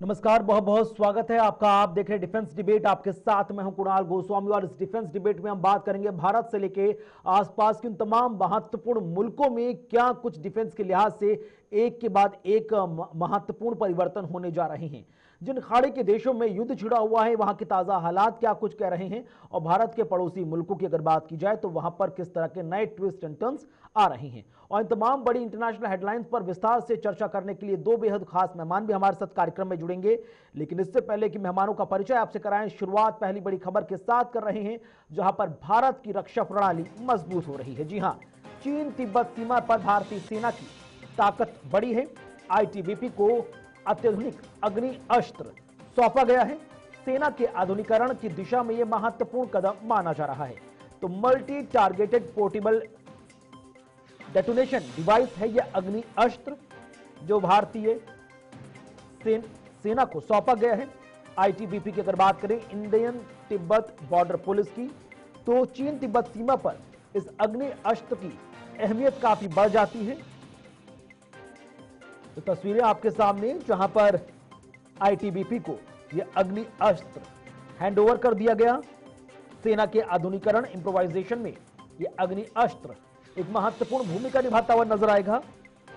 नमस्कार, बहुत बहुत स्वागत है आपका। आप देख रहे हैं डिफेंस डिबेट। आपके साथ मैं हूं कुणाल गोस्वामी और इस डिफेंस डिबेट में हम बात करेंगे भारत से लेके आसपास के उन तमाम महत्वपूर्ण मुल्कों में क्या कुछ डिफेंस के लिहाज से एक के बाद एक महत्वपूर्ण परिवर्तन होने जा रहे हैं। जिन खाड़ी के देशों में युद्ध छिड़ा हुआ है वहां के ताजा हालात क्या कुछ कह रहे हैं, और भारत के पड़ोसी मुल्कों की अगर बात की जाए तो वहां पर किस तरह के नए ट्विस्ट एंड टर्न्स आ रहे हैं। और इन तमाम बड़ी इंटरनेशनल हेडलाइंस पर विस्तार से चर्चा करने के लिए दो बेहद खास मेहमान भी हमारे साथ कार्यक्रम में जुड़ेंगे। लेकिन इससे पहले कि मेहमानों का परिचय आपसे कराएं, शुरुआत पहली बड़ी खबर के साथ कर रहे हैं, जहां पर भारत की रक्षा प्रणाली मजबूत हो रही है। जी हां, चीन तिब्बत सीमा पर भारतीय सेना की ताकत बढ़ी है। आईटीबीपी को अत्याधुनिक अग्नि अस्त्र सौंपा गया है। सेना के आधुनिकीकरण की दिशा में यह महत्वपूर्ण कदम माना जा रहा है। तो multi targeted portable detonation device है यह अग्नि अस्त्र, जो भारतीय सेना को सौंपा गया है। आईटीबीपी की अगर बात करें इंडियन तिब्बत बॉर्डर पुलिस की, तो चीन तिब्बत सीमा पर इस अग्नि अस्त्र की अहमियत काफी बढ़ जाती है। तो तस्वीरें आपके सामने, जहां पर आईटीबीपी को यह अग्नि अस्त्र हैंडओवर कर दिया गया। सेना के आधुनिकीकरण इंप्रोवाइजेशन में यह अग्नि अस्त्र एक महत्वपूर्ण भूमिका निभाता हुआ नजर आएगा।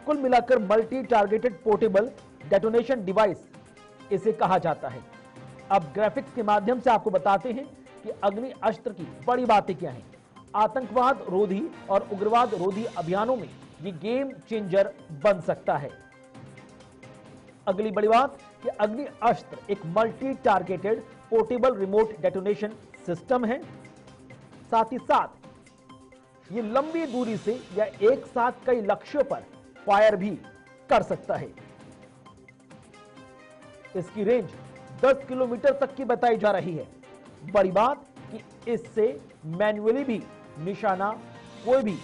कुल मिलाकर multi targeted portable detonation device इसे कहा जाता है। अब ग्राफिक्स के माध्यम से आपको बताते हैं कि अग्नि अस्त्र की बड़ी बातें क्या हैं। आतंकवाद रोधी और उग्रवाद रोधी अभियानों में यह गेम चेंजर बन सकता है। अगली बड़ी बात कि अग्नि अस्त्र एक multi targeted portable remote detonation system है। साथ ही साथ ये लंबी दूरी से या एक साथ कई लक्ष्यों पर फायर भी कर सकता है। इसकी रेंज 10 किलोमीटर तक की बताई जा रही है। बड़ी बात कि इससे मैन्युअली भी निशाना कोई भी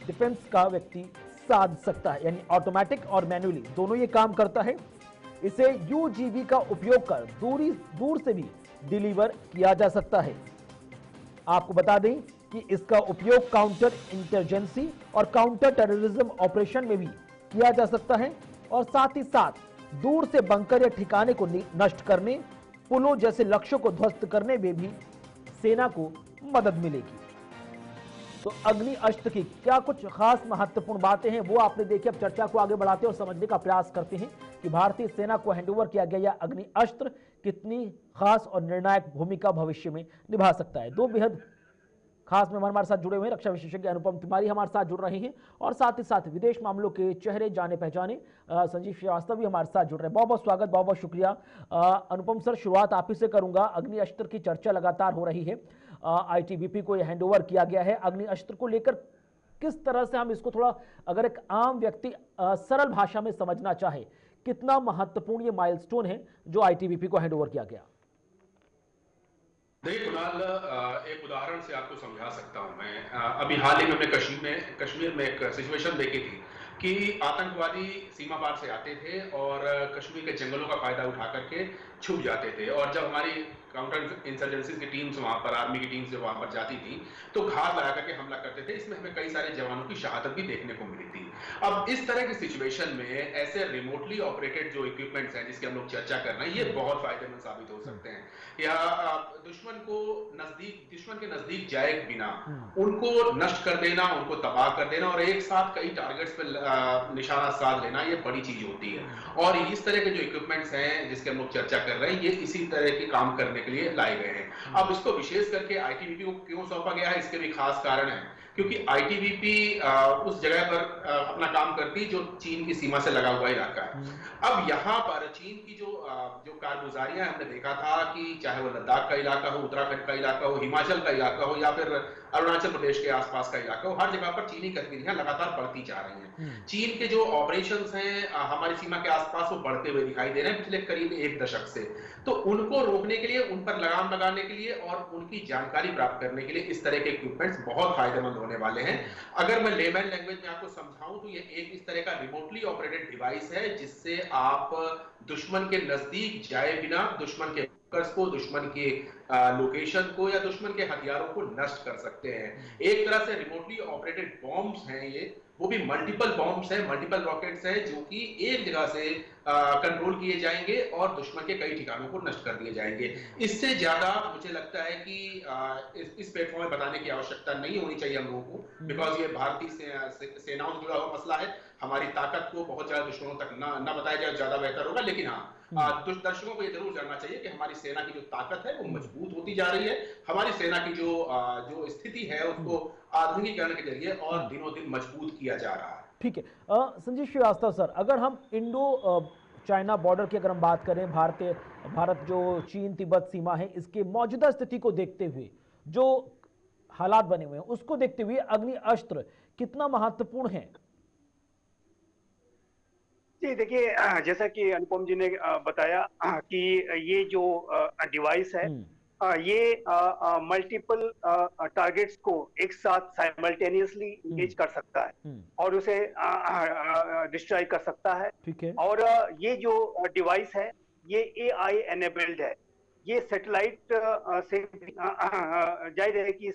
डिफेंस का व्यक्ति साध सकता है, यानी ऑटोमेटिक और मैन्युअली दोनों ये काम करता है। इसे यूजीवी का उपयोग कर दूर से भी डिलीवर किया जा सकता है। आपको बता दें कि इसका उपयोग काउंटर इंटरजेंसी और काउंटर टेररिज्म ऑपरेशन में भी किया जा सकता है, और साथ ही साथ दूर से बंकर या ठिकाने को नष्ट करने, पुलों जैसे लक्ष्यों को ध्वस्त करने में भी सेना को मदद मिलेगी। तो अग्नि अस्त्र की क्या कुछ खास महत्वपूर्ण बातें हैं वो आपने देखी। अब चर्चा को आगे बढ़ाते और समझने का प्रयास करते हैं कि भारतीय सेना को हैंडओवर किया गया यह अग्नि अस्त्र कितनी खास और निर्णायक भूमिका भविष्य में निभा सकता है। दो बेहद खास मेहमान हमारे साथ जुड़े हुए हैं। रक्षा विशेषज्ञ अनुपम तिवारी हमारे साथ जुड़ रहे हैं, और साथ ही साथ विदेश मामलों के चेहरे जाने पहचाने संजीव श्रीवास्तव भी हमारे साथ जुड़ रहे हैं। बहुत बहुत स्वागत, बहुत बहुत शुक्रिया। अनुपम सर, शुरुआत आप ही से करूंगा। अग्नि अस्त्र की चर्चा लगातार हो रही है। आईटीबीपी को यह हैंडओवर किया गया है। अग्नि अस्त्र को लेकर किस तरह से हम इसको थोड़ा, अगर एक आम व्यक्ति सरल भाषा में समझना चाहे, कितना महत्वपूर्ण ये माइलस्टोन है जो आईटीबीपी को हैंडओवर किया गया? देखिए कुणाल, एक उदाहरण से आपको समझा सकता हूं मैं। अभी हाल ही में हमने कश्मीर में एक सिचुएशन देखी थी कि आतंकवादी सीमा पार से आते थे और कश्मीर के जंगलों का फायदा उठा करके छुप जाते थे, और जब हमारी काउंटर इंसर्जेंसी की टीम्स वहां पर, आर्मी की टीम्स वहां पर जाती थी तो घात लगा करके हमला करते थे। इसमें हमें कई सारे जवानों की शहादत भी देखने को मिली थी। अब इस तरह की सिचुएशन में ऐसे रिमोटली ऑपरेटेड जो इक्विपमेंट्स हैं जिसकी हम लोग चर्चा कर रहे हैं, ये बहुत फायदेमंद साबित हो सकते हैं। या दुश्मन के नजदीक जाए बिना उनको नष्ट कर देना, उनको तबाह कर देना, और एक साथ कई टारगेट्स पे निशाना साध लेना, ये बड़ी चीज होती है। और इस तरह के जो इक्विपमेंट्स हैं जिसके हम लोग चर्चा कर रहे हैं, ये इसी तरह के काम करने के लिए लाए गए हैं। अब इसको विशेष करके आईटीबीपी को क्यों सौंपा गया है, इसके भी खास कारण है। क्योंकि आईटीबीपी उस जगह पर अपना काम करती जो चीन की सीमा से लगा हुआ इलाका है। अब यहाँ पर चीन की जो कारगुजारियां हमने देखा था कि चाहे वो लद्दाख का इलाका हो, उत्तराखंड का इलाका हो, हिमाचल का इलाका हो, या फिर अरुणाचल प्रदेश के आसपास का इलाका हो, हर जगह पर चीनी गतिविधियां लगातार बढ़ती जा रही हैं। चीन के जो ऑपरेशंस हैं हमारी सीमा के आसपास, वो बढ़ते हुए दिखाई दे रहे हैं पिछले करीब एक दशक से। तो उनको रोकने के लिए, उन पर लगाम लगाने के लिए और उनकी जानकारी प्राप्त करने के लिए इस तरह के इक्विपमेंट्स बहुत फायदेमंद होने वाले हैं। अगर मैं लेमैन लैंग्वेज में आपको समझाऊं तो ये एक इस तरह का रिमोटली ऑपरेटेड डिवाइस है जिससे आप दुश्मन के नजदीक जाए बिना दुश्मन के को, दुश्मन के लोकेशन को या दुश्मन के हथियारों को नष्ट कर सकते हैं। एक तरह से रिमोटली ऑपरेटेड बॉम्ब्स हैं ये, वो भी मल्टीपल बॉम्ब्स हैं, मल्टीपल रॉकेट्स हैं, जो कि एक जगह से कंट्रोल किए जाएंगे और दुश्मन के कई ठिकानों को नष्ट कर दिए जाएंगे। इससे ज्यादा मुझे लगता है कि इस प्लेटफॉर्म में बताने की आवश्यकता नहीं होनी चाहिए हम लोगों को, बिकॉज ये भारतीय सेनाओं से जुड़ा हुआ मसला है। हमारी ताकत को बहुत ज्यादा दुश्मनों तक ना बताया जाए, ज्यादा बेहतर होगा। लेकिन हाँ, दर्शकों को ये जरूर जानना चाहिए कि हमारी सेना की जो ताकत है वो मजबूत होती जा रही है। हमारी सेना की जो स्थिति है उसको आधुनिकीकरण के जरिए और दिनों दिन मजबूत किया जा रहा है। ठीक है। संजीव श्रीवास्तव सर, अगर हम इंडो चाइना बॉर्डर की अगर हम बात करें, भारत जो चीन तिब्बत सीमा है, इसके मौजूदा स्थिति को देखते हुए, जो हालात बने हुए हैं उसको देखते हुए अग्नि अस्त्र कितना महत्वपूर्ण है? जी देखिए, जैसा कि अनुपम जी ने बताया कि ये जो डिवाइस है ये मल्टीपल टारगेट्स को एक साथ साइमल्टेनियसली इंगेज कर सकता है और उसे डिस्ट्रॉय कर सकता है। ठीक है। और ये जो डिवाइस है ये AI एनेबल्ड है। ये सैटेलाइट से जाहिर है कि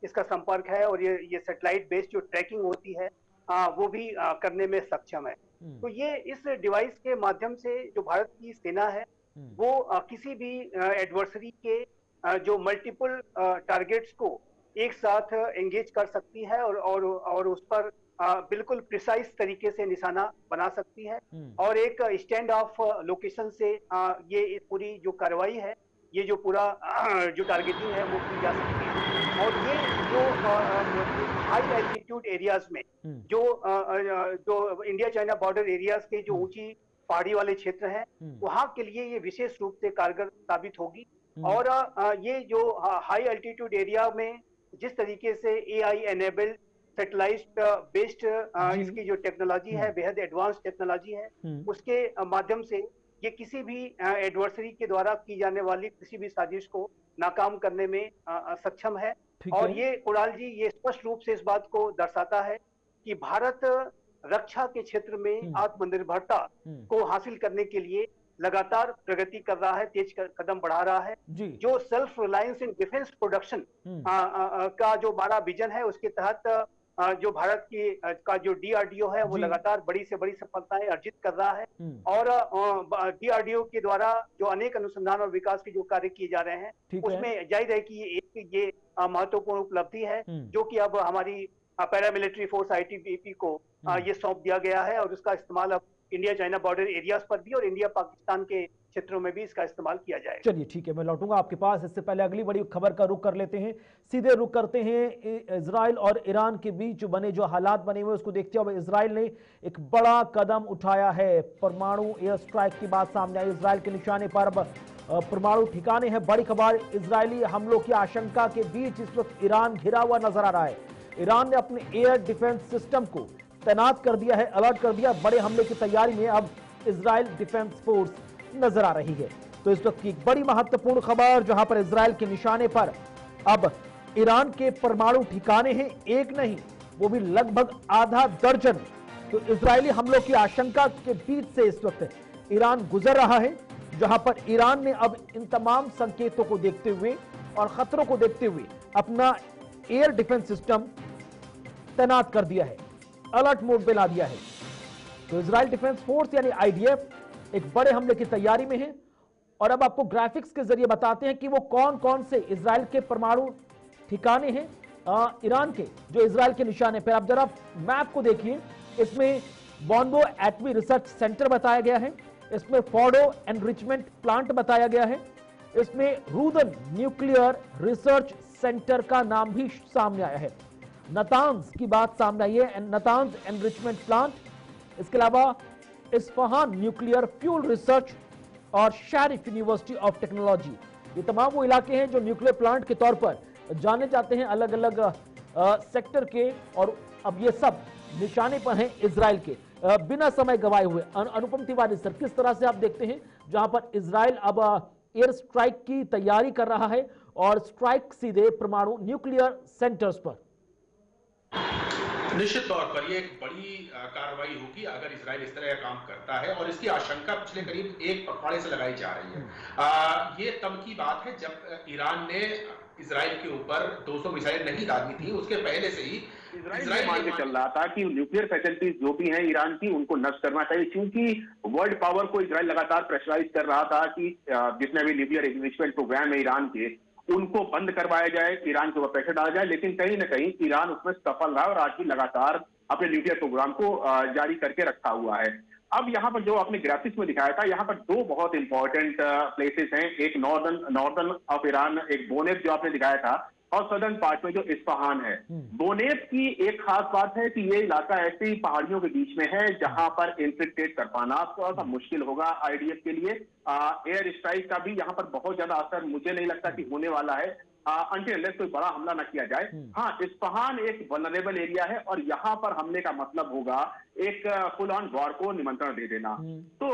इसका संपर्क है और ये सैटेलाइट बेस्ड जो ट्रैकिंग होती है वो भी करने में सक्षम है। तो ये इस डिवाइस के माध्यम से जो भारत की सेना है वो किसी भी एडवर्सरी के जो मल्टीपल टारगेट्स को एक साथ एंगेज कर सकती है और उस पर बिल्कुल प्रिसाइज तरीके से निशाना बना सकती है और एक स्टैंड ऑफ लोकेशन से ये पूरी जो कार्रवाई है, ये जो पूरा जो टारगेटिंग है वो की जा सकती है। और ये जो हाई एल्टीट्यूड एरियाज में जो इंडिया चाइना बॉर्डर एरियाज के जो ऊंची पहाड़ी वाले क्षेत्र हैं वहां के लिए ये विशेष रूप से कारगर साबित होगी। और ये जो हाई एल्टीट्यूड एरिया में जिस तरीके से AI एनेबल्ड सैटेलाइट बेस्ड इसकी जो टेक्नोलॉजी है, बेहद एडवांस टेक्नोलॉजी है, उसके माध्यम से ये किसी भी एडवर्सरी के द्वारा की जाने वाली किसी भी साजिश को नाकाम करने में सक्षम है। और ये कुणाल जी, ये स्पष्ट रूप से इस बात को दर्शाता है कि भारत रक्षा के क्षेत्र में आत्मनिर्भरता को हासिल करने के लिए लगातार प्रगति कर रहा है, तेज कदम बढ़ा रहा है। जो self reliance in defence production का जो हमारा विजन है, उसके तहत जो भारत की का जो DRDO है वो लगातार बड़ी से बड़ी सफलताएं अर्जित कर रहा है। और DRDO के द्वारा जो अनेक अनुसंधान और विकास के जो कार्य किए जा रहे हैं उसमें जाहिर है कि ये महत्वपूर्ण उपलब्धि है जो कि अब हमारी पैरामिलिट्री फोर्स ITBP को ये सौंप दिया गया है और उसका इस्तेमाल अब इंडिया चाइना बॉर्डर एरियाज पर भी और इंडिया पाकिस्तान के क्षेत्रों में भी इसका इस्तेमाल किया जाएगा। चलिए ठीक है, मैं लौटूंगा आपके पास। इससे पहले अगली बड़ी खबर का रुख कर लेते हैं, सीधे रुख करते हैं इजराइल और ईरान के बीच बने जो हालात बने हुए उसको देखते हुए इजराइल ने एक बड़ा कदम उठाया है। परमाणु एयर स्ट्राइक की बात सामने आई। इजराइल के निशाने पर परमाणु ठिकाने हैं। बड़ी खबर, इजरायली हमलों की आशंका के बीच इस वक्त ईरान घिरा हुआ नजर आ रहा है। ईरान ने अपने एयर डिफेंस सिस्टम को तैनात कर दिया है, अलर्ट कर दिया। बड़े हमले की तैयारी में अब इजराइल डिफेंस फोर्स नजर आ रही है। तो इस वक्त की बड़ी महत्वपूर्ण खबर, जहां पर इजराइल के निशाने पर अब ईरान के परमाणु ठिकाने हैं, एक नहीं वो भी लगभग आधा दर्जन। तो इजरायली हमलों की आशंका के बीच से इस वक्त ईरान गुजर रहा है, जहां पर ईरान ने अब इन तमाम संकेतों को देखते हुए और खतरों को देखते हुए अपना एयर डिफेंस सिस्टम तैनात कर दिया है, अलर्ट मोड पे ला दिया है। तो इजराइल डिफेंस फोर्स यानी IDF एक बड़े हमले की तैयारी में है। और अब आपको ग्राफिक्स के जरिए बताते हैं कि वो कौन कौन से इजराइल के परमाणु ठिकाने हैं ईरान के, जो इजराइल के निशाने पर। आप जरा मैप को देखिए, इसमें बॉन्बो एटमी रिसर्च सेंटर बताया गया है, इसमें फोर्डो एनरिचमेंट प्लांट बताया गया है, इसमें रूदन न्यूक्लियर रिसर्च सेंटर का नाम भी सामने आया है, नतांज की बात सामने आई है, नतांज एनरिचमेंट प्लांट। इसके अलावा इस्फहान न्यूक्लियर फ्यूल रिसर्च और शरीफ यूनिवर्सिटी ऑफ टेक्नोलॉजी, ये तमाम वो इलाके हैं जो न्यूक्लियर प्लांट के तौर पर जाने जाते हैं अलग अलग सेक्टर के। और अब ये सब निशाने पर हैं इजराइल के। बिना समय गवाए हुए अनुपम तिवारी सर, किस तरह से आप देखते हैं जहां पर इजराइल अब एयर स्ट्राइक की तैयारी कर रहा है और स्ट्राइक सीधे परमाणु न्यूक्लियर सेंटर्स पर? निश्चित तौर पर ये एक बड़ी कार्रवाई होगी अगर इजराइल इस तरह का काम करता है, और इसकी आशंका पिछले करीब एक पखवाड़े से लगाई जा रही है। ये तब की बात है जब ईरान ने इजराइल के ऊपर 200 मिसाइल नहीं दागी थी, उसके पहले से ही इजराइल मान के चल रहा था कि न्यूक्लियर फैसिलिटीज जो भी हैं ईरान की उनको नष्ट करना चाहिए, क्योंकि वर्ल्ड पावर को इजराइल लगातार प्रेशराइज कर रहा था कि जितने भी न्यूक्लियर एनरिचमेंट प्रोग्राम है ईरान के उनको बंद करवाया जाए, ईरान के ऊपर प्रेशर डाला जाए। लेकिन कहीं ना कहीं ईरान उसमें सफल रहा और आज भी लगातार अपने न्यूक्लियर प्रोग्राम को जारी करके रखा हुआ है। अब यहाँ पर जो आपने ग्राफिक्स में दिखाया था, यहाँ पर दो बहुत इंपॉर्टेंट प्लेसेस हैं, एक नॉर्दर्न ऑफ ईरान, एक बोनेफ जो आपने दिखाया था, और सदर्न पार्ट में जो इस्फहान है। बोनेफ की एक खास बात है कि ये इलाका ऐसी पहाड़ियों के बीच में है जहां पर इन्फिल्ट्रेट कर पाना थोड़ा सा मुश्किल होगा आईडीएफ के लिए। एयर स्ट्राइक का भी यहाँ पर बहुत ज्यादा असर मुझे नहीं लगता कि होने वाला है अंटिल अनलेस कोई बड़ा हमला न किया जाए। हाँ, इस्फहान एक वल्नरेबल एरिया है और यहाँ पर हमले का मतलब होगा एक फुल ऑन वॉर को निमंत्रण दे देना। तो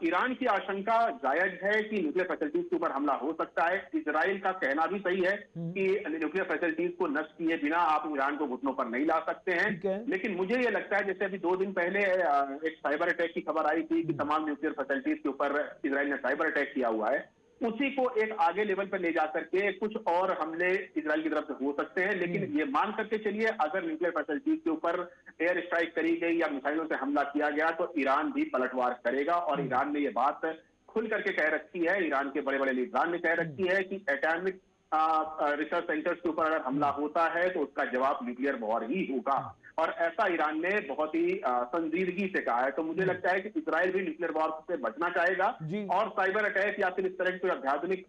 ईरान की आशंका जायज है कि न्यूक्लियर फैसिलिटीज के ऊपर हमला हो सकता है। इजराइल का कहना भी सही है कि न्यूक्लियर फैसिलिटीज को नष्ट किए बिना आप ईरान को घुटनों पर नहीं ला सकते हैं। लेकिन मुझे ये लगता है, जैसे अभी 2 दिन पहले एक साइबर अटैक की खबर आई थी कि तमाम न्यूक्लियर फैसिलिटीज के ऊपर इजराइल ने साइबर अटैक किया हुआ है, उसी को एक आगे लेवल पर ले जा करके कुछ और हमले इजराइल की तरफ से हो सकते हैं। लेकिन ये मान करके चलिए, अगर न्यूक्लियर फैसिलिटीज के ऊपर एयर स्ट्राइक करी गई या मिसाइलों से हमला किया गया तो ईरान भी पलटवार करेगा। और ईरान ने ये बात खुल करके कह रखी है, ईरान के बड़े बड़े लीडरान ने कह रखी है कि एटॉमिक रिसर्च सेंटर्स के ऊपर अगर हमला होता है तो उसका जवाब न्यूक्लियर वॉर ही होगा। और ऐसा ईरान ने बहुत ही संजीदगी से कहा है। तो मुझे लगता है कि इजराइल भी न्यूक्लियर वॉर से बचना चाहेगा और साइबर अटैक या फिर इस तरह के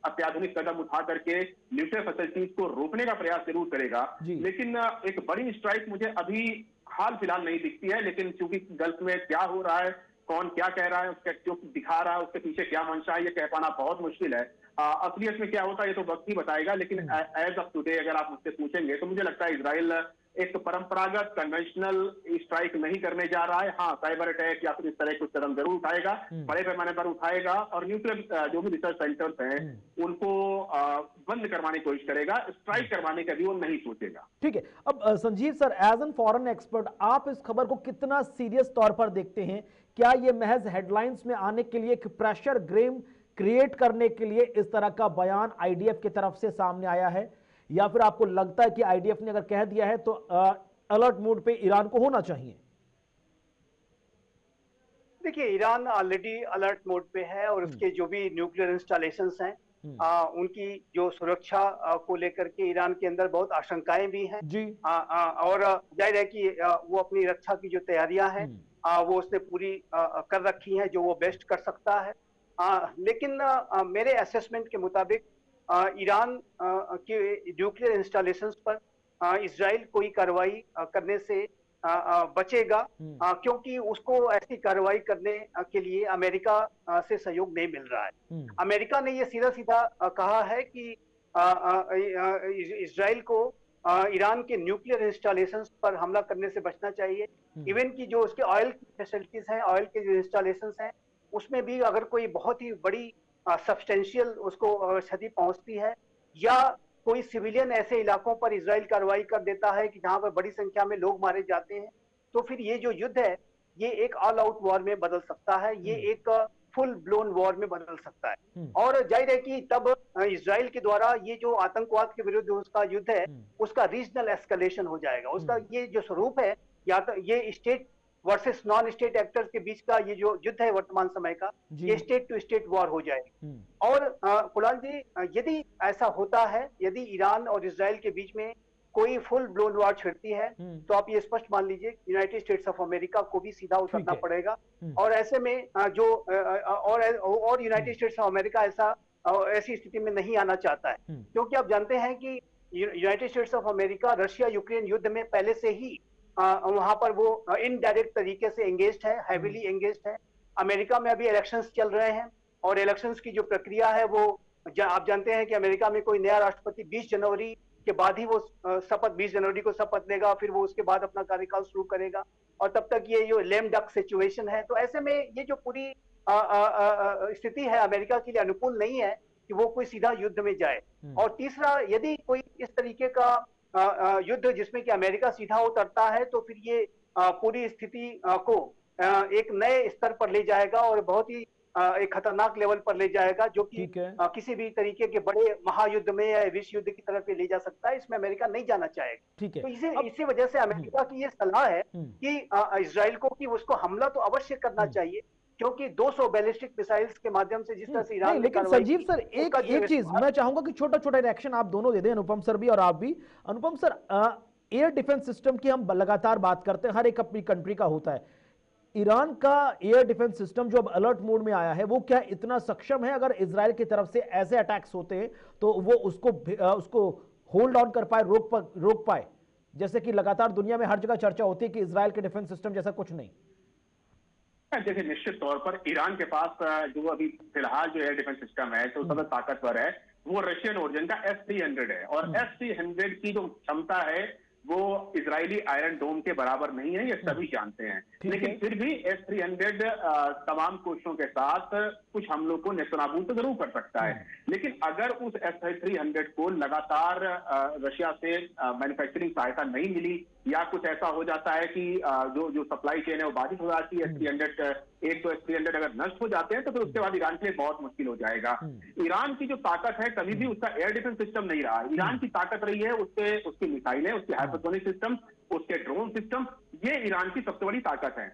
अत्याधुनिक कदम उठा करके न्यूक्लियर फैसिलिटीज को रोकने का प्रयास जरूर करेगा। लेकिन एक बड़ी स्ट्राइक मुझे अभी हाल फिलहाल नहीं दिखती है। लेकिन चूंकि गल्फ में क्या हो रहा है, कौन क्या कह रहा है, उसका जो दिखा रहा है उसके पीछे क्या मंशा है, ये कह पाना बहुत मुश्किल है। असलियत में क्या होता है ये तो वक्त ही बताएगा। लेकिन एज ऑफ टुडे अगर आप मुझसे पूछेंगे तो मुझे लगता है इजराइल एक परंपरागत कन्वेंशनल स्ट्राइक नहीं करने जा रहा है। हाँ, साइबर अटैक या फिर इस तरह कुछ कदम जरूर उठाएगा, बड़े पैमाने पर उठाएगा और न्यूक्लियर जो भी रिसर्च सेंटर्स हैं उनको बंद करवाने की कोशिश करेगा। स्ट्राइक करवाने का भी वो नहीं सोचेगा। ठीक है। अब Sanjeev sir, as an foreign expert, आप इस खबर को कितना सीरियस तौर पर देखते हैं? क्या ये महज हेडलाइंस में आने के लिए एक प्रेशर गेम क्रिएट करने के लिए इस तरह का बयान आईडीएफ की तरफ से सामने आया है, या फिर आपको लगता है कि आईडीएफ ने अगर कह दिया है तो अलर्ट मोड पे ईरान को होना चाहिए? देखिए, ईरान ऑलरेडी अलर्ट मोड पे है और उसके जो भी न्यूक्लियर इंस्टॉलेशंस हैं उनकी जो सुरक्षा को लेकर के ईरान के अंदर बहुत आशंकाएं भी हैं जी। और जाहिर है कि वो अपनी रक्षा की जो तैयारियां हैं वो उसने पूरी कर रखी हैं जो वो बेस्ट कर सकता है। लेकिन मेरे असेसमेंट के मुताबिक ईरान के न्यूक्लियर इंस्टॉलेशंस पर इजराइल कोई कार्रवाई करने से बचेगा, क्योंकि उसको ऐसी कार्रवाई करने के लिए अमेरिका से सहयोग नहीं मिल रहा है। अमेरिका ने ये सीधा सीधा कहा है कि इजराइल को ईरान के न्यूक्लियर इंस्टॉलेशंस पर हमला करने से बचना चाहिए। इवन की जो उसके ऑयल की फैसिलिटीज हैं, ऑयल के जो इंस्टॉलेशंस हैं, उसमें भी अगर कोई बहुत ही बड़ी सब्सटेंशियल उसको क्षति पहुंचती है या कोई सिविलियन ऐसे इलाकों पर इजराइल कार्रवाई कर देता है कि जहां पर बड़ी संख्या में लोग मारे जाते हैं, तो फिर ये जो युद्ध है ये एक ऑल आउट वॉर में बदल सकता है, ये एक फुल ब्लोन वॉर में बदल सकता है। और जाहिर है कि तब इजराइल के द्वारा ये जो आतंकवाद के विरुद्ध उसका युद्ध है उसका रीजनल एस्केलेशन हो जाएगा। उसका ये जो स्वरूप है, या तो ये state versus non state actors के बीच का ये जो युद्ध है वर्तमान समय का, ये स्टेट टू स्टेट वॉर हो जाएगी। और कुणाल जी, यदि ऐसा होता है, यदि ईरान और इजराइल के बीच में कोई फुल ब्लोन वॉर छिड़ती है तो आप ये स्पष्ट मान लीजिए यूनाइटेड स्टेट्स ऑफ अमेरिका को भी सीधा उतरना पड़ेगा। और ऐसे में जो और यूनाइटेड स्टेट्स ऑफ अमेरिका ऐसी स्थिति में नहीं आना चाहता है, क्योंकि आप जानते हैं कि United states of America Russia Ukraine युद्ध में पहले से ही वहां पर वो इनडायरेक्ट तरीके से एंगेज्ड है, हैवीली एंगेज्ड है। अमेरिका में अभी इलेक्शंस चल रहे हैं और इलेक्शंस की जो प्रक्रिया है वो आप जानते हैं कि अमेरिका में कोई नया राष्ट्रपति 20 जनवरी के बाद ही वो 20 जनवरी को शपथ लेगा, फिर वो उसके बाद अपना कार्यकाल शुरू करेगा और तब तक ये जो लेम डक सिचुएशन है। तो ऐसे में ये जो पूरी स्थिति है अमेरिका के लिए अनुकूल नहीं है कि वो कोई सीधा युद्ध में जाए। और तीसरा, यदि कोई इस तरीके का युद्ध जिसमें कि अमेरिका सीधा उतरता है, तो फिर ये पूरी स्थिति को एक नए स्तर पर ले जाएगा और बहुत ही एक खतरनाक लेवल पर ले जाएगा, जो कि ठीक है। किसी भी तरीके के बड़े महायुद्ध में या विश्व युद्ध की तरफ ये ले जा सकता है। इसमें अमेरिका नहीं जाना चाहेगा। ठीक है। तो इसी वजह से अमेरिका की ये सलाह है कि इजराइल को कि उसको हमला तो अवश्य करना चाहिए, क्योंकि 200 बैलिस्टिक मिसाइल्स के माध्यम से जिस तरह से ईरान नहीं, ने लेकिन कार्रवाई संजीव की, सर एक चीज मैं चाहूंगा कि छोटा छोटा रिएक्शन आप दोनों दे दें, अनुपम सर भी और आप भी। अनुपम सर, एयर डिफेंस सिस्टम की हम लगातार बात करते हैं, हर एक अपनी कंट्री का होता है। ईरान का एयर डिफेंस सिस्टम जो अब अलर्ट मोड में आया है, वो क्या इतना सक्षम है अगर इजराइल की तरफ से ऐसे अटैक्स होते हैं तो वो उसको होल्ड ऑन कर पाए, रोक पाए, जैसे कि लगातार दुनिया में हर जगह चर्चा होती है कि इजराइल के डिफेंस सिस्टम जैसा कुछ नहीं? देखिए, निश्चित तौर पर ईरान के पास जो अभी फिलहाल जो एयर डिफेंस सिस्टम है जो सबसे ताकतवर है वो रशियन ओरिजिन का S-300 है। और S-300 की जो क्षमता है वो इजरायली आयरन डोम के बराबर नहीं है, ये सभी जानते हैं। लेकिन फिर भी S-300 तमाम कोशिशों के साथ कुछ हमलों को नेस्तनाबूद तो जरूर कर सकता है। लेकिन अगर उस S-300 को लगातार रशिया से मैन्युफैक्चरिंग सहायता नहीं मिली या कुछ ऐसा हो जाता है कि जो सप्लाई चेन है वो बाधित हो जाती है, S-300 अगर नष्ट हो जाते हैं तो फिर उसके बाद ईरान के लिए बहुत मुश्किल हो जाएगा। ईरान की जो ताकत है कभी भी उसका एयर डिफेंस सिस्टम नहीं रहा। ईरान की ताकत रही है उसकी मिसाइलें, उसकी हाइपरसोनिक सिस्टम, उसके ड्रोन सिस्टम, ये ईरान की सबसे बड़ी ताकत है।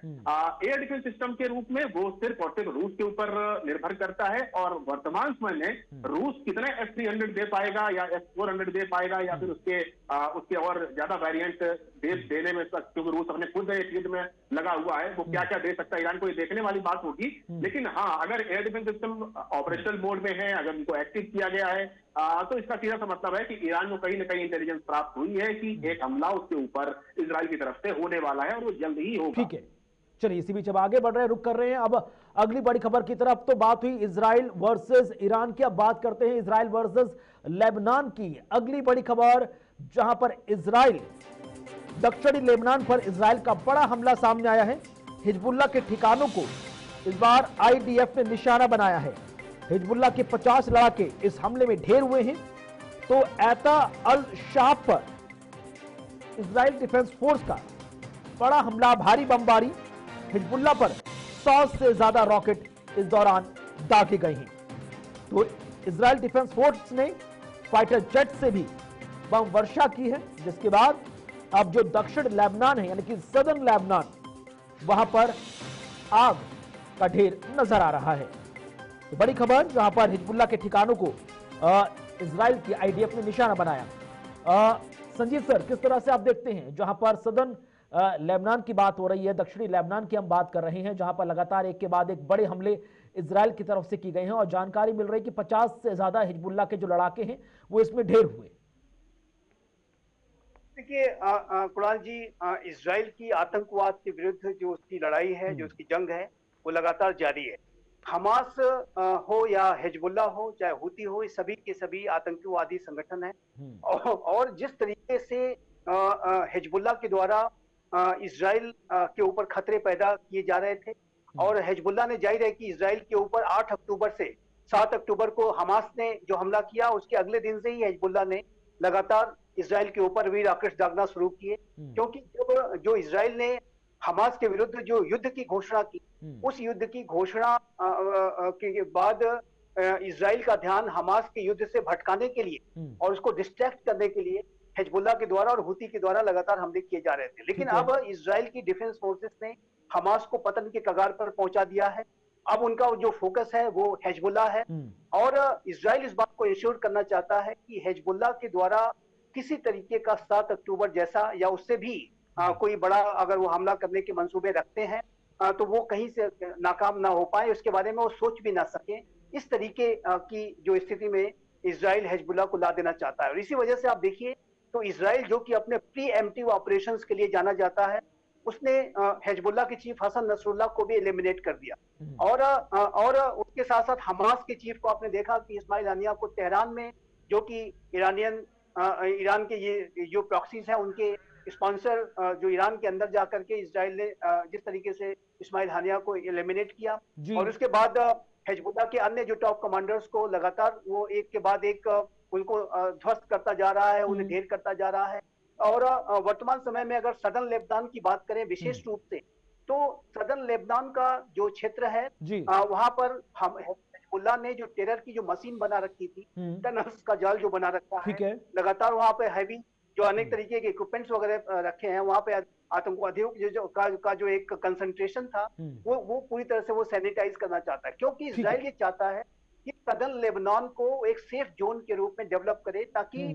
एयर डिफेंस सिस्टम के रूप में वो सिर्फ और सिर्फ रूस के ऊपर निर्भर करता है और वर्तमान समय में रूस कितने S-300 दे पाएगा या S-400 दे पाएगा या फिर उसके और ज्यादा वेरिएंट देने में, क्योंकि रूस अपने खुद एक युद्ध में लगा हुआ है, वो क्या क्या दे सकता है ईरान को, ये देखने वाली बात होगी। लेकिन हाँ, अगर air defence system operational mode में है, अगर उनको एक्टिव किया गया है, तो इसका सीधा सा मतलब है कि ईरान को कहीं ना कहीं इंटेलिजेंस प्राप्त हुई है कि एक हमला उसके ऊपर इजराइल की तरफ से होने वाला है और वो जल्द ही होगा। ठीक है, चलिए इसी बीच अब आगे बढ़ रहे हैं, रुक कर रहे हैं अब अगली बड़ी खबर की तरफ। तो बात हुई इजराइल वर्सेस ईरान की, अब बात करते हैं इजराइल वर्सेस लेबनान की। अगली बड़ी खबर जहां पर इजराइल, दक्षिणी लेबनान पर इजराइल का बड़ा हमला सामने आया है। हिजबुल्लाह के ठिकानों को इस बार IDF ने निशाना बनाया है। हिजबुल्लाह के 50 लड़ाके इस हमले में ढेर हुए हैं। तो ऐता अल शाब पर इजराइल डिफेंस फोर्स का बड़ा हमला, भारी बमबारी, हिजबुल्लाह पर 100 से ज्यादा रॉकेट इस दौरान दागे गए हैं। तो इजराइल डिफेंस फोर्स ने फाइटर जेट से भी बम वर्षा की है, जिसके बाद अब जो दक्षिण लेबनान है यानी कि सदर्न लेबनान, वहां पर आग का ढेर नजर आ रहा है। तो बड़ी खबर, जहां पर हिजबुल्लाह के ठिकानों को इजराइल की IDF ने निशाना बनाया। संजीव सर, किस तरह से आप देखते हैं, जहां पर सदर्न लेबनान की बात हो रही है, दक्षिणी लेबनान की हम बात कर रहे हैं, जहां पर लगातार एक के बाद एक बड़े हमले इजराइल की तरफ से की गए हैं और जानकारी मिल रही है कि 50 से ज्यादा हिजबुल्लाह के जो लड़ाके हैं वो इसमें ढेर हुए। देखिए कुणाल जी, इजराइल की आतंकवाद के विरुद्ध जो उसकी लड़ाई है, जो उसकी जंग है, वो लगातार जारी है। हमास हो या हिजबुल्लाह हो, चाहे हुती हो, सभी के सभी आतंकवादी संगठन है। और जिस तरीके से हिजबुल्लाह के द्वारा इजराइल के ऊपर खतरे पैदा किए जा रहे थे, और हिजबुल्लाह ने जाहिर है कि इजराइल के ऊपर 8 अक्टूबर से 7 अक्टूबर को हमास ने जो हमला किया, उसके अगले दिन से ही हिजबुल्लाह ने लगातार इजराइल के ऊपर वीर आकृष दागना शुरू किए। क्योंकि जो इजराइल ने हमास के विरुद्ध जो युद्ध की घोषणा की, उस युद्ध की घोषणा के बाद इजराइल का ध्यान हमास के युद्ध से भटकाने के लिए और उसको डिस्ट्रैक्ट करने के लिए हिजबुल्लाह के द्वारा और हुती के द्वारा लगातार हमले किए जा रहे थे। लेकिन अब इजराइल की डिफेंस फोर्सेस ने हमास को पतन के कगार पर पहुंचा दिया है। अब उनका जो फोकस है वो हिजबुल्लाह है, और इजराइल इस बात को इंश्योर करना चाहता है कि हिजबुल्लाह के द्वारा किसी तरीके का 7 अक्टूबर जैसा या उससे भी कोई बड़ा अगर वो हमला करने के मंसूबे रखते हैं तो वो कहीं से नाकाम ना हो पाए, उसके बारे में वो सोच भी ना सके। इस तरीके की जो स्थिति में इजराइल हिजबुल्लाह को ला देना चाहता है। और इसी वजह से आप देखिए तो इजराइल, जो कि अपने प्री एम्प्टिव ऑपरेशंस के लिए जाना जाता है, उसने हिजबुल्लाह के चीफ हसन नसरुल्लाह को भी एलिमिनेट कर दिया। और उसके साथ साथ हमास के चीफ को आपने देखा कि इस्माइल हानिया को तेहरान में, जो कि ईरान के ये जो प्रॉक्सीज हैं उनके स्पॉन्सर, जो ईरान के अंदर जाकर के इजराइल ने जिस तरीके से इस्माइल हानिया को एलिमिनेट किया, और उसके बाद हिजबुल्लाह के अन्य जो टॉप कमांडर्स को लगातार वो एक के बाद एक उनको ध्वस्त करता जा रहा है, उन्हें ढेर करता जा रहा है। और वर्तमान समय में अगर सदर्न लेबनान की बात करें विशेष रूप से, तो सदर्न लेबनान का जो क्षेत्र है वहां पर हम हिजबुल्लाह ने जो टेरर की जो मशीन बना रखी थी, टनल्स का जाल जो बना रखा है, लगातार वहां पे हैवी जो अनेक तरीके के इक्विपमेंट्स वगैरह रखे हैं, वहां पे आतंकवादियों का जो एक कंसंट्रेशन था वो पूरी तरह से वो सैनिटाइज करना चाहता है, क्योंकि इजराइल ये चाहता है कि सदर्न लेबनान को एक सेफ जोन के रूप में डेवलप करे, ताकि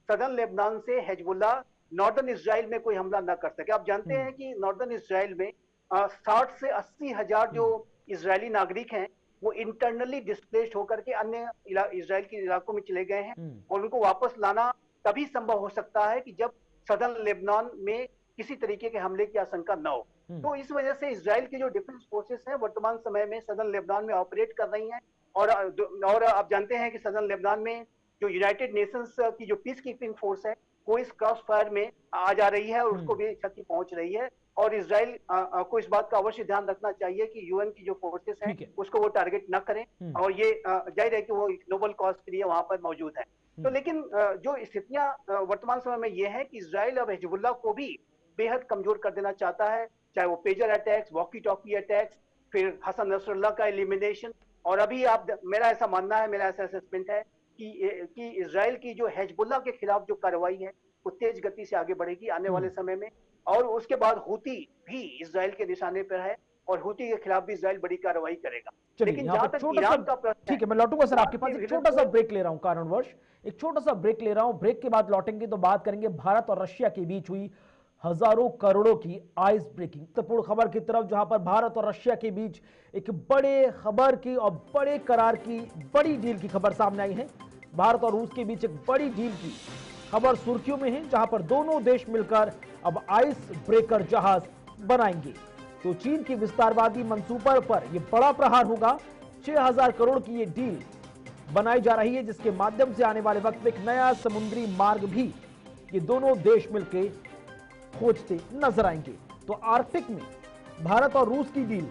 सदर्न लेबनान से हिजबुल्लाह नॉर्दर्न इजराइल में कोई हमला न कर सके। आप जानते हैं कि नॉर्दर्न इजराइल में 60 से 80 हजार जो इजरायली नागरिक हैं वो इंटरनली डिस्प्लेस्ड होकर के अन्य इजराइल के इलाकों में चले गए हैं, और उनको वापस लाना तभी संभव हो सकता है कि जब सदर्न लेबनान में किसी तरीके के हमले की आशंका न हो। तो इस वजह से इजराइल की जो डिफेंस फोर्सेस हैं वर्तमान समय में सदर्न लेबनान में ऑपरेट कर रही हैं, और आप जानते हैं कि सदर्न लेबनान में जो यूनाइटेड नेशंस की जो पीस कीपिंग फोर्स है वो इस क्रॉस फायर में आ जा रही है और उसको भी क्षति पहुंच रही है, और इजराइल को इस बात का अवश्य ध्यान रखना चाहिए कि यूएन की जो फोर्सेस हैं उसको वो टारगेट न करें, और ये जाहिर है कि वो नोबल कॉज के लिए वहां पर मौजूद है। तो लेकिन जो स्थितियां वर्तमान समय में ये है कि इजराइल अब हिजबुल्लाह को भी बेहद कमजोर कर देना चाहता है, चाहे वो pager attacks, walkie talkie attacks, फिर हसन नसरुल्लाह का एलिमिनेशन, और अभी मेरा ऐसा मानना है, मेरा ऐसा असेसमेंट है कि इजराइल की जो हिजबुल्लाह के खिलाफ जो कार्रवाई है वो तेज गति से आगे बढ़ेगी आने वाले समय में, और उसके बाद हूती भी इजराइल के निशाने पर है, और हूती के खिलाफ भी इजराइल बड़ी कार्रवाई करेगा। लेकिन जहां तक ईरान का प्रश्न, ठीक है, मैं लौटूंगा सर आपके पास, एक छोटा सा ब्रेक ले रहा हूं कारणवश, एक छोटा सा ब्रेक ले रहा हूं, ब्रेक के बाद लौटेंगे तो बात करेंगे भारत और रशिया के बीच हुई हजारों करोड़ों की आइस ब्रेकिंग महत्वपूर्ण खबर की तरफ, जहां पर भारत और रशिया के बीच एक बड़े खबर की और बड़े करार की बड़ी डील की खबर सामने आई है। भारत और रूस के बीच एक बड़ी डील की खबर सुर्खियों में है, जहां पर दोनों देश मिलकर अब आइस ब्रेकर जहाज बनाएंगे। तो चीन की विस्तारवादी मंसूबे पर यह बड़ा प्रहार होगा। 6000 करोड़ की यह डील बनाई जा रही है, जिसके माध्यम से आने वाले वक्त में एक नया समुद्री मार्ग भी ये दोनों देश मिलकर खोजते नजर आएंगे। तो आर्कटिक में भारत और रूस की डील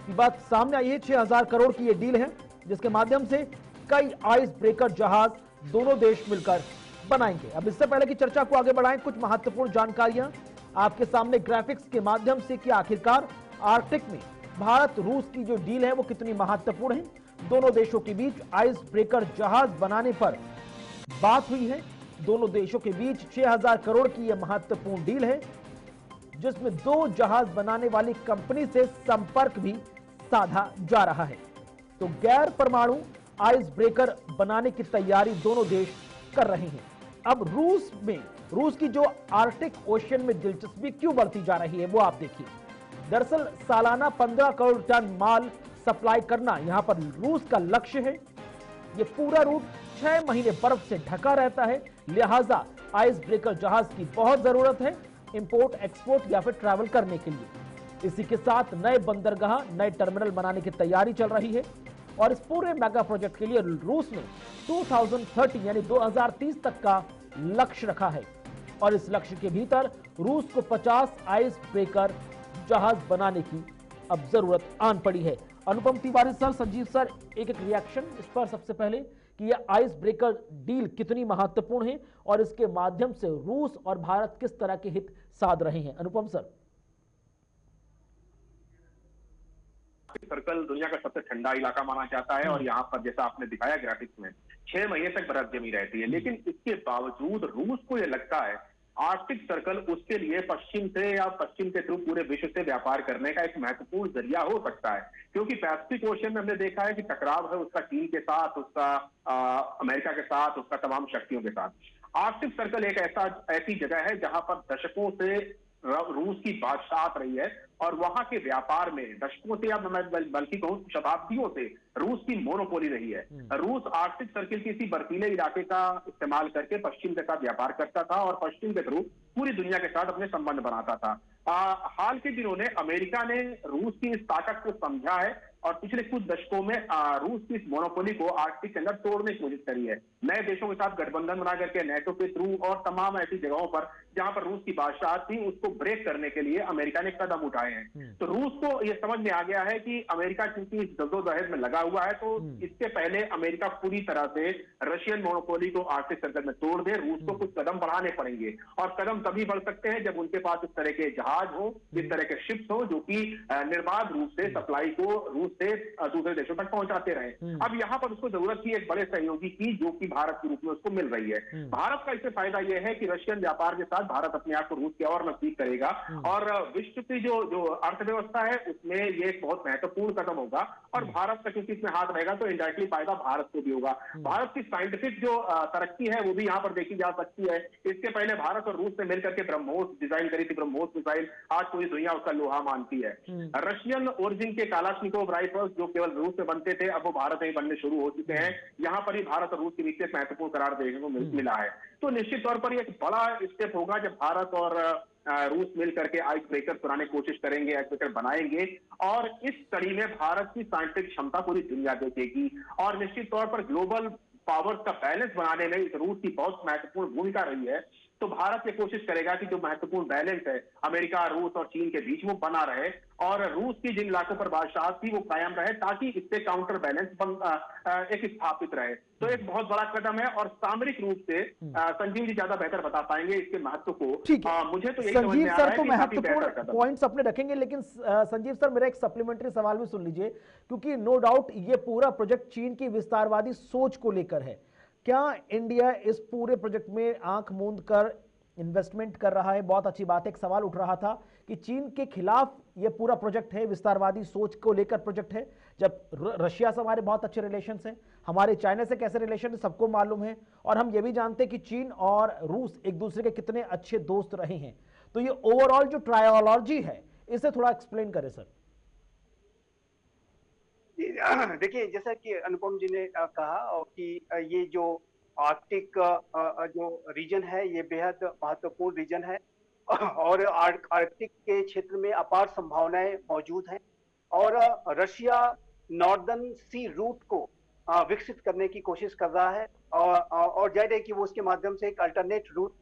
की बात सामने आई है। 6000 करोड़ की यह डील है, जिसके माध्यम से कई आइस ब्रेकर जहाज दोनों देश मिलकर बनाएंगे। अब इससे पहले की चर्चा को आगे बढ़ाएं, कुछ महत्वपूर्ण जानकारियां आपके सामने ग्राफिक्स के माध्यम से कि आखिरकार आर्कटिक में भारत रूस की जो डील है वो कितनी महत्वपूर्ण है। दोनों देशों के बीच आइस ब्रेकर जहाज बनाने पर बात हुई है। दोनों देशों के बीच 6000 करोड़ की यह महत्वपूर्ण डील है, जिसमें 2 जहाज बनाने वाली कंपनी से संपर्क भी साधा जा रहा है। तो गैर परमाणु आइस ब्रेकर बनाने की तैयारी दोनों देश कर रहे हैं। अब रूस की जो आर्कटिक ओशन में दिलचस्पी क्यों बढ़ती जा रही है वो आप देखिए। दरअसल सालाना 15 करोड़ टन माल सप्लाई करना यहां पर रूस का लक्ष्य है। ये पूरा रूट 6 महीने बर्फ से ढका रहता है, लिहाजा आइस ब्रेकर जहाज की बहुत जरूरत है इंपोर्ट एक्सपोर्ट या फिर ट्रैवल करने के लिए। इसी के साथ नए बंदरगाह, नए टर्मिनल बनाने की तैयारी चल रही है, और इस पूरे मेगा प्रोजेक्ट के लिए रूस ने 2030 यानी 2030 तक का लक्ष्य रखा है, और इस लक्ष्य के भीतर रूस को 50 आइस ब्रेकर जहाज बनाने की अब जरूरत आन पड़ी है। अनुपम तिवारी सर, संजीव सर, एक रिएक्शन इस पर सबसे पहले कि यह आइस ब्रेकर डील कितनी महत्वपूर्ण है और इसके माध्यम से रूस और भारत किस तरह के हित साध रहे हैं। अनुपम सर। सर्कल दुनिया का सबसे ठंडा इलाका माना जाता है, और यहाँ पर जैसा आपने दिखाया ग्राफिक्स में 6 महीने तक बर्फ जमी रहती है, लेकिन इसके बावजूद रूस को यह लगता है आर्कटिक सर्कल उसके लिए पश्चिम से या पश्चिम के थ्रू पूरे विश्व से व्यापार करने का एक महत्वपूर्ण जरिया हो सकता है, क्योंकि पैसिफिक ओशन में हमने देखा है कि टकराव है उसका चीन के साथ, उसका अमेरिका के साथ, उसका तमाम शक्तियों के साथ। आर्कटिक सर्कल एक ऐसी जगह है जहां पर दशकों से रूस की बादशाहत रही है, और वहां के व्यापार में दशकों से या बल्कि कहूं शताब्दियों से रूस की मोनोपोली रही है। रूस आर्कटिक सर्किल के इसी बर्फीले इलाके का इस्तेमाल करके पश्चिम के साथ व्यापार करता था, और पश्चिम के थ्रू पूरी दुनिया के साथ अपने संबंध बनाता था। हाल के दिनों में अमेरिका ने रूस की इस ताकत को समझा है और पिछले कुछ दशकों में रूस की इस मोनोपोली को आर्कटिक के अंदर तोड़ने की कोशिश करी है। नए देशों के साथ गठबंधन बना करके नेटो के थ्रू और तमाम ऐसी जगहों पर जहां पर रूस की बादशाह थी उसको ब्रेक करने के लिए अमेरिका ने कदम उठाए हैं। तो रूस को यह समझ में आ गया है कि अमेरिका चूंकि इस जद्दोजहद में लगा हुआ है, तो इसके पहले अमेरिका पूरी तरह से रशियन मोनोपोली को आर्कटिक सर्कल में तोड़ दे। रूस को कुछ कदम बढ़ाने पड़ेंगे और कदम तभी बढ़ सकते हैं जब उनके पास इस तरह के जहाज हो, इस तरह के शिप्स हो जो कि निर्बाध रूप से सप्लाई को रूस से दूसरे देशों तक पहुंचाते रहे। अब यहां पर उसको जरूरत थी एक बड़े सहयोगी की, जो कि भारत के रूप में उसको मिल रही है। भारत का इससे फायदा यह है कि रशियन व्यापार के साथ भारत अपने आप को रूस के और नजदीक करेगा और विश्व की जो अर्थव्यवस्था है उसमें यह एक बहुत महत्वपूर्ण कदम होगा और भारत का क्योंकि इसमें हाथ रहेगा तो इंडायरेक्टली फायदा भारत को भी होगा। भारत की साइंटिफिक जो तरक्की है वो भी यहाँ पर देखी जा सकती है। इसके पहले भारत और रूस ने मिलकर के ब्रह्मोस डिजाइन करी थी, ब्रह्मोस मिसाइल, आज पूरी दुनिया उसका लोहा मानती है। रशियन ओरिजिन के कालाश्निकोव राइफल्स जो केवल रूस में बनते थे अब वो भारत में बनने शुरू हो चुके हैं। यहाँ पर ही भारत और रूस के बीच एक महत्वपूर्ण करार देखने को मिला है। तो निश्चित तौर पर एक बड़ा स्टेप होगा जब भारत और रूस मिल करके आइस ब्रेकर बनाने की कोशिश करेंगे, आइस ब्रेकर बनाएंगे और इस कड़ी में भारत की साइंटिफिक क्षमता पूरी दुनिया देखेगी और निश्चित तौर पर ग्लोबल पावर्स का बैलेंस बनाने में इस रूस की बहुत महत्वपूर्ण भूमिका रही है। तो भारत ये कोशिश करेगा कि जो महत्वपूर्ण बैलेंस है अमेरिका, रूस और चीन के बीच वो बना रहे और रूस की जिन इलाकों पर बादशाह थी वो कायम रहे ताकि इससे काउंटर बैलेंस एक स्थापित रहे। तो एक बहुत बड़ा कदम है और सामरिक रूप से संजीव जी ज्यादा बेहतर बता पाएंगे इसके महत्व को। मुझे तो यही समझ में आ रहा है कि महत्वपूर्ण पॉइंट्स अपने रखेंगे, लेकिन संजीव सर मेरा एक सप्लीमेंट्री सवाल भी सुन लीजिए, क्योंकि नो डाउट ये पूरा प्रोजेक्ट चीन की विस्तारवादी सोच को लेकर है। क्या इंडिया इस पूरे प्रोजेक्ट में आंख मूंद कर इन्वेस्टमेंट कर रहा है? बहुत अच्छी बात है। एक सवाल उठ रहा था कि चीन के खिलाफ ये पूरा प्रोजेक्ट है, विस्तारवादी सोच को लेकर प्रोजेक्ट है, जब रशिया से हमारे बहुत अच्छे रिलेशंस हैं, हमारे चाइना से कैसे रिलेशन है सबको मालूम है और हम ये भी जानते हैं कि चीन और रूस एक दूसरे के कितने अच्छे दोस्त रहे हैं। तो ये ओवरऑल जो ट्रायोलॉजी है इसे थोड़ा एक्सप्लेन करें सर। देखिए, जैसा कि अनुपम जी ने कहा कि ये जो आर्कटिक जो रीजन है ये बेहद महत्वपूर्ण रीजन है और आर्कटिक के क्षेत्र में अपार संभावनाएं मौजूद हैं और रशिया नॉर्दर्न सी रूट को विकसित करने की कोशिश कर रहा है और जाहिर है कि वो उसके माध्यम से एक अल्टरनेट रूट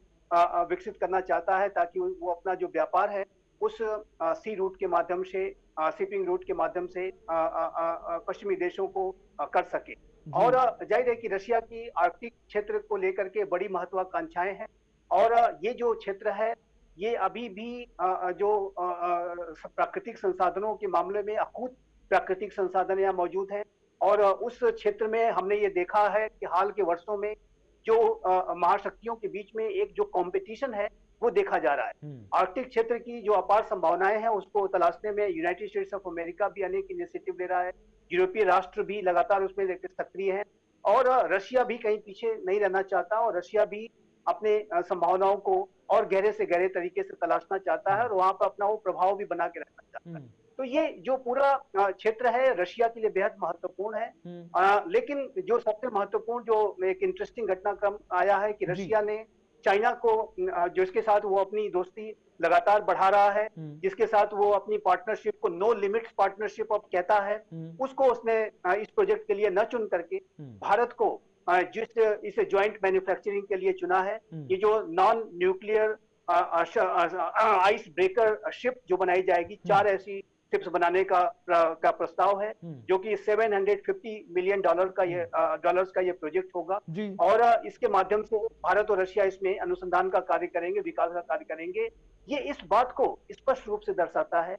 विकसित करना चाहता है ताकि वो अपना जो व्यापार है उस सी रूट के माध्यम से, शिपिंग रूट के माध्यम से पश्चिमी देशों को कर सके। और जाहिर है कि रशिया की आर्कटिक क्षेत्र को लेकर के बड़ी महत्वाकांक्षाएं हैं और ये जो क्षेत्र है ये अभी भी जो प्राकृतिक संसाधनों के मामले में अकूत प्राकृतिक संसाधन यहाँ मौजूद हैं और उस क्षेत्र में हमने ये देखा है कि हाल के वर्षों में जो महाशक्तियों के बीच में एक जो कंपटीशन है वो देखा जा रहा है। आर्कटिक क्षेत्र की जो अपार संभावनाएं हैं उसको तलाशने में यूनाइटेड स्टेट्स ऑफ अमेरिका भी अनेक इनिशिएटिव ले रहा है, यूरोपीय राष्ट्र भी लगातार उसमें सक्रिय हैं और रशिया भी कहीं पीछे नहीं रहना चाहता और रशिया भी अपने संभावनाओं को और गहरे से गहरे तरीके से तलाशना चाहता है और वहां पर अपना वो प्रभाव भी बना के रखना चाहता है। तो ये जो पूरा क्षेत्र है रशिया के लिए बेहद महत्वपूर्ण है। लेकिन जो सबसे महत्वपूर्ण जो एक इंटरेस्टिंग घटनाक्रम आया है कि रशिया ने चाइना को, जिसके साथ वो अपनी दोस्ती लगातार बढ़ा रहा है, जिसके साथ वो अपनी पार्टनरशिप को नो लिमिट्स पार्टनरशिप अब कहता है, उसको उसने इस प्रोजेक्ट के लिए न चुन करके भारत को जिस इसे ज्वाइंट मैन्युफैक्चरिंग के लिए चुना है। ये जो non nuclear ice breaker ship जो बनाई जाएगी, 4 ऐसी शिप्स बनाने का प्रस्ताव है जो कि $750 मिलियन डॉलर्स का ये प्रोजेक्ट होगा और इसके माध्यम से भारत और रशिया इसमें अनुसंधान का कार्य करेंगे, विकास का कार्य करेंगे। ये इस बात को स्पष्ट रूप से दर्शाता है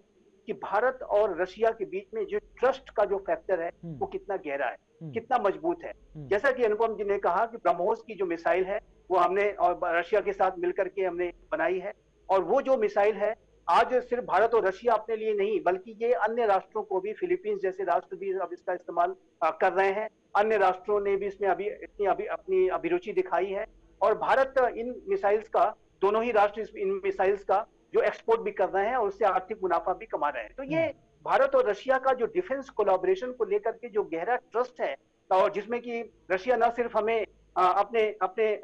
कि भारत और रशिया के बीच में जो ट्रस्ट का जो फैक्टर है वो कितना गहरा है, कितना मजबूत है। जैसा कि अनुपम जी ने कहा कि ब्रह्मोस की जो मिसाइल है वो हमने और रशिया के साथ मिलकर के हमने बनाई है और वो जो मिसाइल है आज सिर्फ भारत और रशिया अपने लिए नहीं बल्कि ये अन्य राष्ट्रों को भी, फिलीपींस जैसे राष्ट्र भी अब इसका इस्तेमाल कर रहे हैं, अन्य राष्ट्रों ने भी इसमें अपनी अभिरुचि दिखाई है और भारत इन मिसाइल्स का, दोनों ही राष्ट्र इन मिसाइल्स का जो एक्सपोर्ट भी कर रहे हैं और उससे आर्थिक मुनाफा भी कमा रहे हैं। तो ये भारत और रशिया का जो डिफेंस कोलैबोरेशन को लेकर के जो गहरा ट्रस्ट है और जिसमें कि रशिया न सिर्फ हमें अपने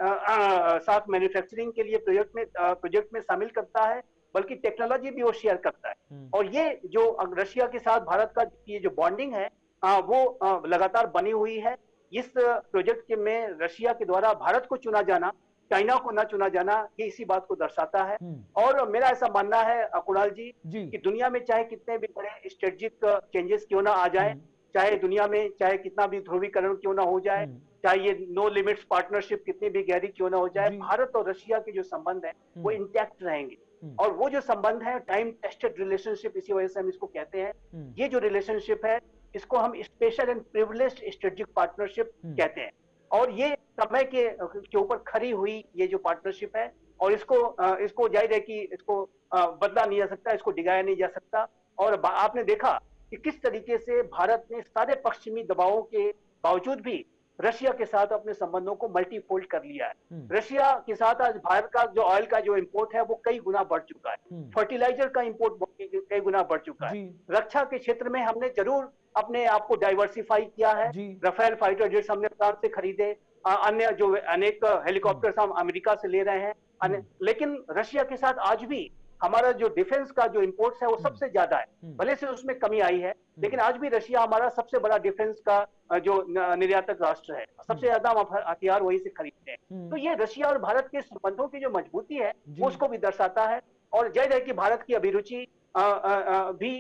साथ मैन्युफैक्चरिंग के लिए प्रोजेक्ट में शामिल करता है बल्कि टेक्नोलॉजी भी वो शेयर करता है। और ये जो रशिया के साथ भारत का ये जो बॉन्डिंग है वो लगातार बनी हुई है। इस प्रोजेक्ट के में रशिया के द्वारा भारत को चुना जाना, चाइना को न चुना जाना, ये इसी बात को दर्शाता है। और मेरा ऐसा मानना है कुणाल जी कि दुनिया में चाहे कितने भी बड़े स्ट्रेटेजिक चेंजेस क्यों ना आ जाए, चाहे दुनिया में चाहे कितना भी ध्रुवीकरण क्यों ना हो जाए, चाहे ये नो लिमिट्स पार्टनरशिप कितनी भी गहरी क्यों ना हो जाए, भारत और रशिया के जो संबंध है वो इंटैक्ट रहेंगे। और वो जो संबंध है टाइम टेस्टेड रिलेशनशिप, इसी वजह से हम इसको कहते हैं। ये जो रिलेशनशिप है इसको हम special and privileged strategic partnership कहते हैं। और ये समय के ऊपर खरी हुई ये जो पार्टनरशिप है, और इसको जाहिर है कि इसको बदला नहीं जा सकता, इसको डिगाया नहीं जा सकता। और आपने देखा कि किस तरीके से भारत ने सारे पश्चिमी दबावों के बावजूद भी रशिया के साथ अपने संबंधों को मल्टीफोल्ड कर लिया है। रशिया के साथ आज भारत का जो ऑयल का जो इंपोर्ट है वो कई गुना बढ़ चुका है, फर्टिलाइजर का इंपोर्ट कई गुना बढ़ चुका है। रक्षा के क्षेत्र में हमने जरूर अपने आप को डाइवर्सिफाई किया है। राफेल फाइटर जेट्स हमने फ्रांस से खरीदे, अन्य जो अनेक हेलीकॉप्टर्स हम अमेरिका से ले रहे हैं, लेकिन रशिया के साथ आज भी हमारा जो डिफेंस का जो इंपोर्ट्स है वो सबसे ज्यादा है। भले से उसमें कमी आई है, लेकिन आज भी रशिया हमारा सबसे बड़ा डिफेंस का जो निर्यातक राष्ट्र है, सबसे ज्यादा हम हथियार वहीं से खरीदते हैं। तो ये रशिया और भारत के संबंधों की जो मजबूती है वो उसको भी दर्शाता है। और जाहिर है कि भारत की अभिरुचि भी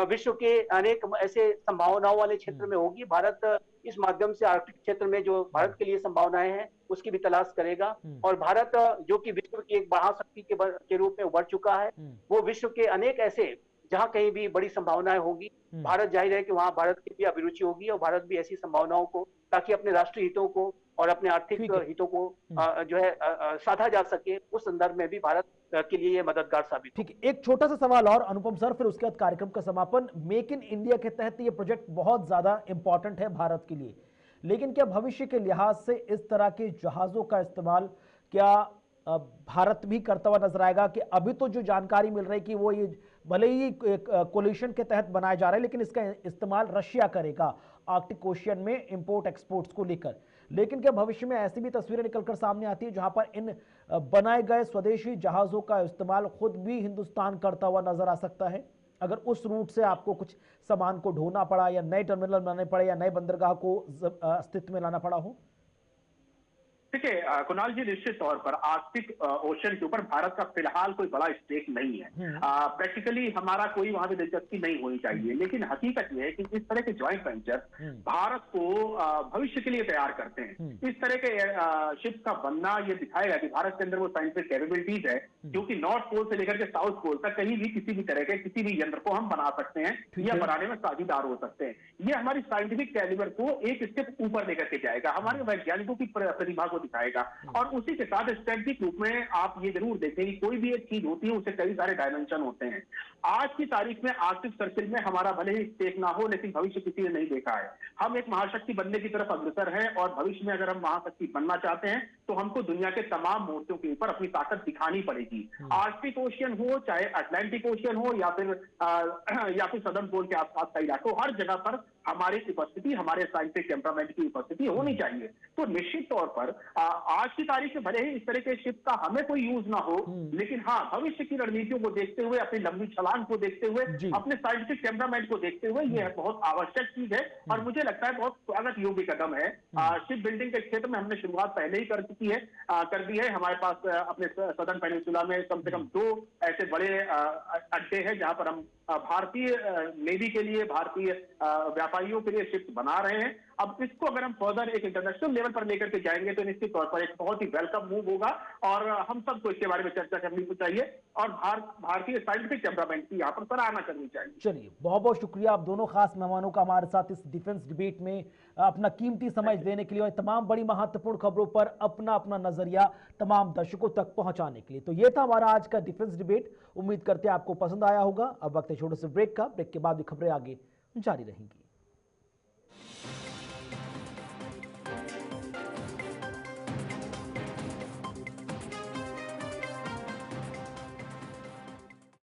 विश्व के अनेक ऐसे संभावनाओं वाले क्षेत्र में होगी। भारत इस माध्यम से आर्कटिक क्षेत्र में जो भारत के लिए संभावनाएं हैं उसकी भी तलाश करेगा। और भारत जो कि विश्व की एक महाशक्ति के रूप में उभर चुका है, वो विश्व के अनेक ऐसे जहां कहीं भी बड़ी संभावनाएं होगी, भारत जाहिर है कि वहां भारत की भी अभिरुचि होगी और भारत भी ऐसी संभावनाओं को, ताकि अपने राष्ट्रीय हितों को और अपने आर्थिक हितों को जो है साधा जा सके, उस संदर्भ में भी भारत के लिए ये मददगार साबित। ठीक है, एक छोटा सा सवाल और अनुपम सर, फिर उसके बाद कार्यक्रम का समापन। मेक इन इंडिया के तहत ये प्रोजेक्ट बहुत ज्यादा इंपॉर्टेंट है भारत के लिए, लेकिन क्या भविष्य के लिहाज से इस तरह के जहाजों का इस्तेमाल क्या भारत भी करता हुआ नजर आएगा? कि अभी तो जो जानकारी मिल रही है कि वो ये भले ही कोलिशन के तहत बनाया जा रहा है, लेकिन इसका इस्तेमाल रशिया करेगा आर्कटिक ओशियन में इंपोर्ट एक्सपोर्ट्स को लेकर। लेकिन क्या भविष्य में ऐसी भी तस्वीरें निकलकर सामने आती है जहां पर इन बनाए गए स्वदेशी जहाजों का इस्तेमाल खुद भी हिंदुस्तान करता हुआ नजर आ सकता है, अगर उस रूट से आपको कुछ सामान को ढोना पड़ा या नए टर्मिनल बनाने पड़े या नए बंदरगाह को अस्तित्व में लाना पड़ा हो? देखिए कुणाल जी, निश्चित तौर पर आर्कटिक ओशन के ऊपर भारत का फिलहाल कोई बड़ा स्टेक नहीं है। प्रैक्टिकली हमारा कोई वहां पे दिलचस्पी नहीं होनी चाहिए, लेकिन हकीकत यह है कि इस तरह के ज्वाइंट वेंचर भारत को भविष्य के लिए तैयार करते हैं। इस तरह के शिप का बनना ये दिखाएगा कि भारत के अंदर वो साइंटिफिक कैपेबिलिटीज है, जो कि नॉर्थ पोल से लेकर के साउथ पोल तक कहीं भी किसी भी तरह के किसी भी यंत्र को हम बना सकते हैं या बनाने में साझेदार हो सकते हैं। ये हमारी साइंटिफिक कैलिबर को एक स्टेप ऊपर लेकर के जाएगा, हमारे वैज्ञानिकों की प्रतिभा को दिखाएगा। और उसी के साथ स्ट्रेटेजिक रूप में आप ये जरूर देखें कि कोई भी एक चीज होती है उसे कई सारे डायमेंशन होते हैं। आज की तारीख में आर्कटिक सर्किल में हमारा भले ही स्टेक ना हो, लेकिन भविष्य किसी ने नहीं देखा है। हम एक महाशक्ति बनने की तरफ अग्रसर हैं, और भविष्य में अगर हम महाशक्ति बनना चाहते हैं तो हमको दुनिया के तमाम मोर्चों के ऊपर अपनी ताकत दिखानी पड़ेगी। आर्कटिक ओशियन हो, चाहे अटलांटिक ओशियन हो, या फिर सदर्न पोल के आसपास का इलाका हो, हर जगह पर हमारी उपस्थिति, हमारे साइंटिफिक टेम्परामेंट की उपस्थिति होनी चाहिए। तो निश्चित तौर पर आज की तारीख में भले ही इस तरह के शिप का हमें कोई यूज ना हो, लेकिन हाँ, भविष्य की रणनीतियों को देखते हुए, अपनी लंबी छलांग को देखते हुए, अपने साइंटिफिक टेम्परामेंट को देखते हुए, यह बहुत आवश्यक चीज है और मुझे लगता है बहुत स्वागत योग्य कदम है। शिप बिल्डिंग के क्षेत्र में हमने शुरुआत पहले ही कर दी है। हमारे पास अपने सदर्न पेनिनसुला में कम से कम 2 ऐसे बड़े अड्डे हैं जहां पर हम भारतीय नेवी के लिए, भारतीय व्यापारियों के लिए शिप्स बना रहे हैं। अब इसको अगर हम फर्दर एक इंटरनेशनल लेवल पर लेकर के जाएंगे तो निश्चित तौर पर एक बहुत ही वेलकम मूव होगा, और हम सबको इसके बारे में चर्चा करनी चाहिए और भारतीय साइंटिफिक टेम्परामेंट की यहाँ पर सराहना करनी चाहिए। चलिए, बहुत बहुत शुक्रिया आप दोनों खास मेहमानों का हमारे साथ इस डिफेंस डिबेट में अपना कीमती समय देने के लिए और तमाम बड़ी महत्वपूर्ण खबरों पर अपना अपना नजरिया तमाम दर्शकों तक पहुंचाने के लिए। तो ये था हमारा आज का डिफेंस डिबेट। उम्मीद करते हैं आपको पसंद आया होगा। अब वक्त है छोटे से ब्रेक का। ब्रेक के बाद भी खबरें आगे जारी रहेंगी।